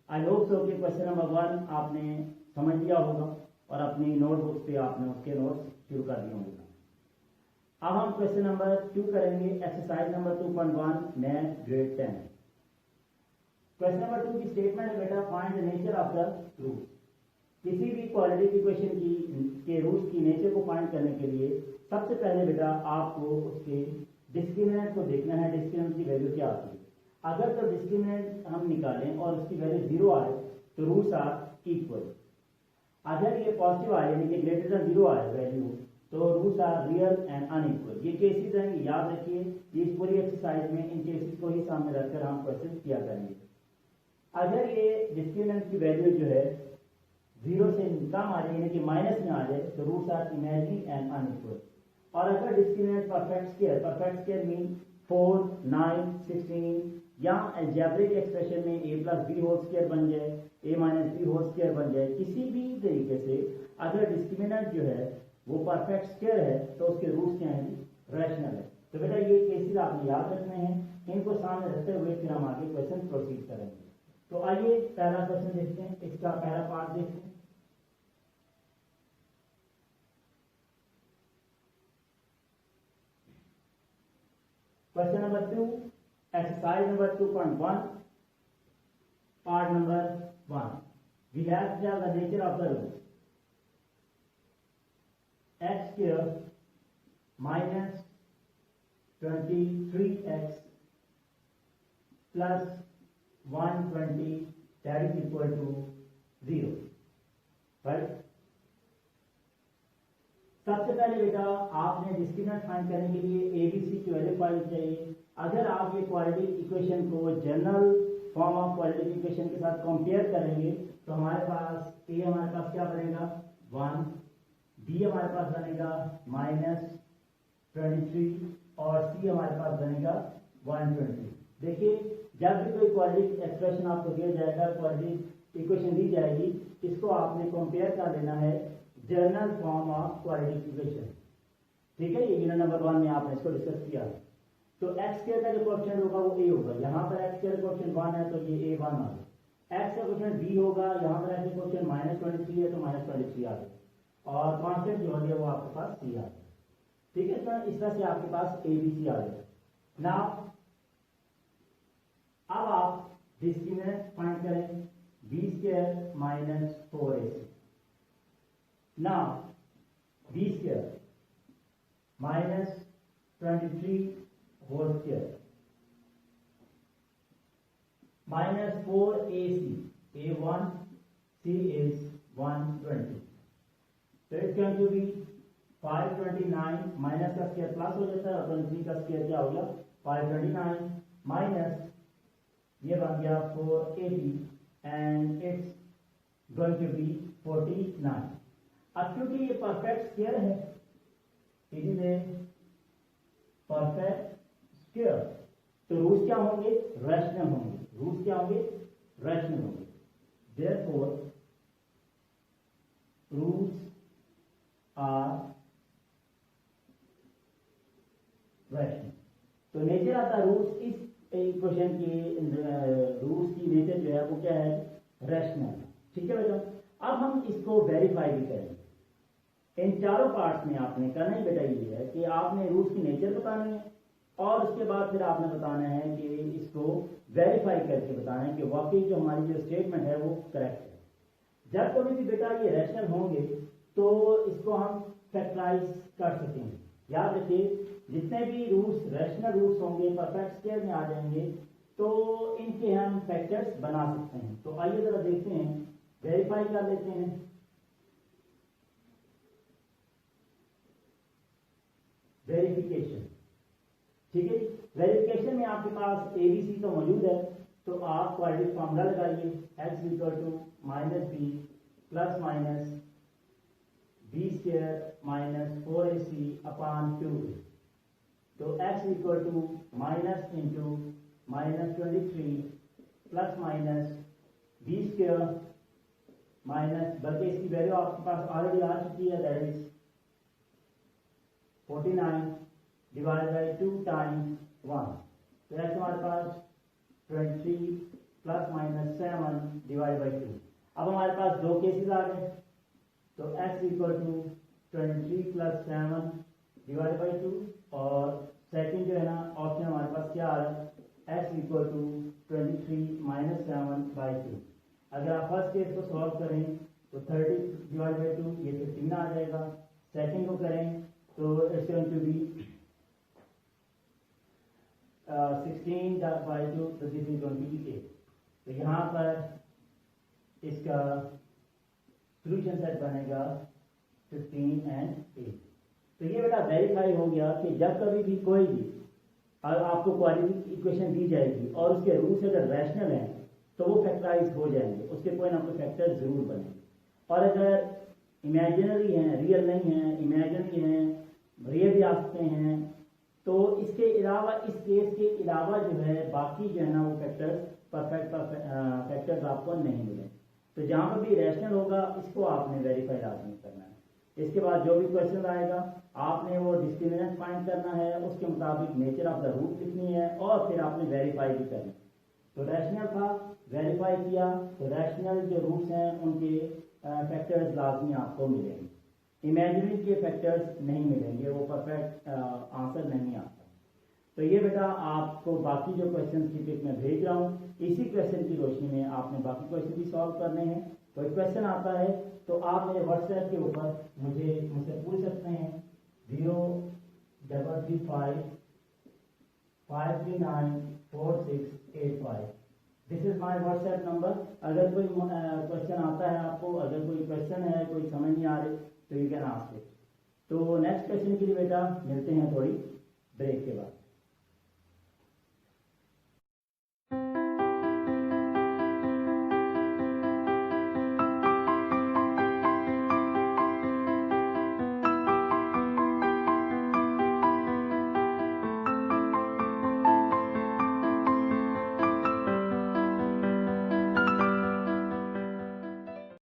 I hope so कि question number 1 आपने समझ लिया होगा और अपनी नोटबुक पे आपने उसके नोट्स शुरू कर दिए होंगे। अब हम क्वेश्चन नंबर 2 करेंगे, exercise number 2.1 math grade 10। Question number 2 की स्टेटमेंट है बेटा, find the nature of the root. किसी भी क्वाड्रेटिक इक्वेशन के रूट्स की नेचर को फाइंड करने के लिए सबसे पहले बेटा आपको उसके डिस्क्रिमिनेंट को देखना है, डिस्क्रिमिनेंट की वैल्यू क्या आती है। अगर तो डिस्क्रिमिनेंट हम निकालें और उसकी वैल्यू 0 आए तो रूट्स आर इक्वल। अगर ये पॉजिटिव आए यानी कि ग्रेटर देन 0 आए वैल्यू तो roots are real and unequal. ये केसेस हैं, याद रखिए। इस पूरी एक्सरसाइज में इन केसेस को ही सामने रखकर हम क्वेश्चन किया करेंगे। अगर ये डिस्क्रिमिनेंट की वैल्यू जो है 0 से कम आ जाए यानी कि माइनस में आ जाए तो roots are imaginary and unequal. और अगर डिस्क्रिमिनेंट परफेक्ट स्क्वायर मीन 4, 9, 16 या अलजेब्रिक एक्सप्रेशन में a plus B whole square बन जाए, a minus B whole square बन जाए, किसी भी तरीके से अगर डिस्क्रिमिनेंट जो है वो परफेक्ट स्क्वायर है तो उसके रूट्स क्या हैं, रैशनल है। तो बेटा ये केसेस आपने याद रखने हैं, इनको सामने रखते हुए फिर हम आगे क्वेश्चन प्रोसीड करेंगे। तो आइए पहला क्वेश्चन देखते हैं, इसका पहला पार्ट देखते हैं। Question number 2, exercise number 2.1, part number 1। We have the nature of the root x square minus 23x plus 120 that is equal to 0, right? सबसे पहले बेटा आपने डिस्क्रिमिनेंट फाइंड करने के लिए ABC की वैल्यू फाइंड चाहिए। अगर आप ये क्वाड्रेटिक इक्वेशन को general form of quadratic equation के साथ कंपेयर करेंगे तो हमारे पास A हमारे पास क्या बनेगा 1, B हमारे पास बनेगा -23 और C हमारे पास बनेगा 120। देखिए जब भी कोई क्वाड्रेटिक एक्सप्रेशन आपको दिया जाएगा, क्वाड्रेटिक इक्वेशन दी जाएगी, इसको आपने कंपेयर कर लेना है general form of quadratic equation. ठीक है, ये यूनिट नंबर 1 में आपने इसको डिस्कस किया। तो x स्क्वायर का जो कोएफिशिएंट होगा वो a होगा। यहाँ पर x स्क्वायर कोएफिशिएंट 1 है तो ये a1 आ गया। x का कोएफिशिएंट b होगा, यहाँ पर x का कोएफिशिएंट -23 है तो -23 आ गया। और कांस्टेंट जो है वो आपके पास c आ गया। ठीक है, तो इस तरह से आपके पास ABC आ गया। नाउ अब आप डिस्क्रिमिनेंट फाइंड करें, b square minus 4ac। Now b square minus 23 whole square minus 4ac, a1, c is 120. So it's going to be 529 minus का स्क्वायर प्लस हो जाता है और 23 का स्क्वायर क्या हो गया 529 माइनस ये बन गया 480 and it's going to be 49। अब क्योंकि ये परफेक्ट स्क्वायर है, it is a perfect square, तो रूट्स क्या होंगे, रैशनल होंगे। रूट्स क्या होंगे, रैशनल होंगे। Therefore roots are rational. तो नेचर ऑफ द रूट्स, इस इक्वेशन की रूट्स की नेचर जो है वो क्या है, रैशनल। ठीक है बेटा, अब हम इसको वेरीफाई भी करेंगे। इन चारों पार्ट्स में आपने करना ही बेटा ये है कि आपने रूट्स की नेचर बतानी है और उसके बाद फिर आपने बताना है कि इसको वेरीफाई करके बताना है कि वाकई जो हमारी जो स्टेटमेंट है वो करेक्ट है। जब कभी भी बेटा ये रैशनल होंगे तो इसको हम फैक्टराइज कर सकेंगे। याद रखिए जितने भी रूट्स रैशनल रूट्स होंगे परफेक्ट स्क्वायर में आ जाएंगे तो इनके हम फैक्टर्स बना सकते हैं। तो आइए जरा देखते हैं, वेरीफाई कर लेते हैं। वेरिफिकेशन, ठीक है, वेरिफिकेशन में आपके पास ABC तो मौजूद है तो आप क्वाड्रेटिक फार्मूला लगाइए, x equal to minus b plus minus b square minus 4ac upon 2a। तो x equal to minus into minus 23 plus minus b square minus, बल्कि इसकी वैल्यू आपके पास ऑलरेडी आ चुकी है, that is 49 divide by 2 times 1। तो x हमारे पास 23 प्लस माइनस 7 डिवाइड बाई 2। अब हमारे पास दो केसेस आ गए, तो x equal to 23 plus 7 divide by 2, और सेकंड जो है ना ऑप्शन हमारे पास क्या आ रहा है, x equal to 23 minus 7 by 2। अगर आप फर्स्ट केस को सॉल्व करें तो 30 डिवाइड बाई 2 ये 15 आ जाएगा। सेकंड को करें तो it's going to be 16 by 2, तो this is going to be 8। तो यहाँ पर इसका सोल्यूशन सेट बनेगा 15 एंड 8। तो ये बेटा वेरीफाई हो गया कि जब कभी भी कोई भी आपको क्वाड्रेटिक इक्वेशन दी जाएगी और उसके रूट्स अगर रैशनल हैं तो वो फैक्टराइज हो जाएंगे, उसके कोई ना कोई फैक्टर जरूर बने। और अगर इमेजिनरी हैं, रियल नहीं हैं, इमेजिनरी हैं, रियल भी आ सकते हैं, तो इसके अलावा इस केस के अलावा जो है बाकी जो है ना वो फैक्टर्स फैक्टर्स आपको नहीं मिले। तो जहाँ पर भी रैशनल होगा इसको आपने वेरीफाई लाजमी करना है। इसके बाद जो भी क्वेश्चन आएगा आपने वो डिस्क्रिमिनेंट फाइंड करना है, उसके मुताबिक नेचर ऑफ द रूट लिखनी है और फिर आपने वेरीफाई भी करना है। तो रैशनल था, वेरीफाई किया, तो रैशनल जो रूट्स हैं उनके फैक्टर्स लाजमी आपको मिलेंगे, इमेजिनरी के फैक्टर्स नहीं मिलेंगे, वो परफेक्ट आंसर नहीं आता। तो ये बेटा आपको बाकी जो क्वेश्चन की पिक में भेज रहा हूँ, इसी क्वेश्चन की रोशनी में आपने बाकी क्वेश्चन भी सॉल्व करने हैं। कोई क्वेश्चन आता है तो आप मेरे व्हाट्सएप के ऊपर मुझसे पूछ सकते हैं 03355394685। This is my WhatsApp number. अगर कोई क्वेश्चन आता है आपको, अगर कोई क्वेश्चन है, कोई समझ नहीं आ रही, तो यू कैन आस्क इट। तो नेक्स्ट क्वेश्चन के लिए बेटा मिलते हैं थोड़ी ब्रेक के बाद।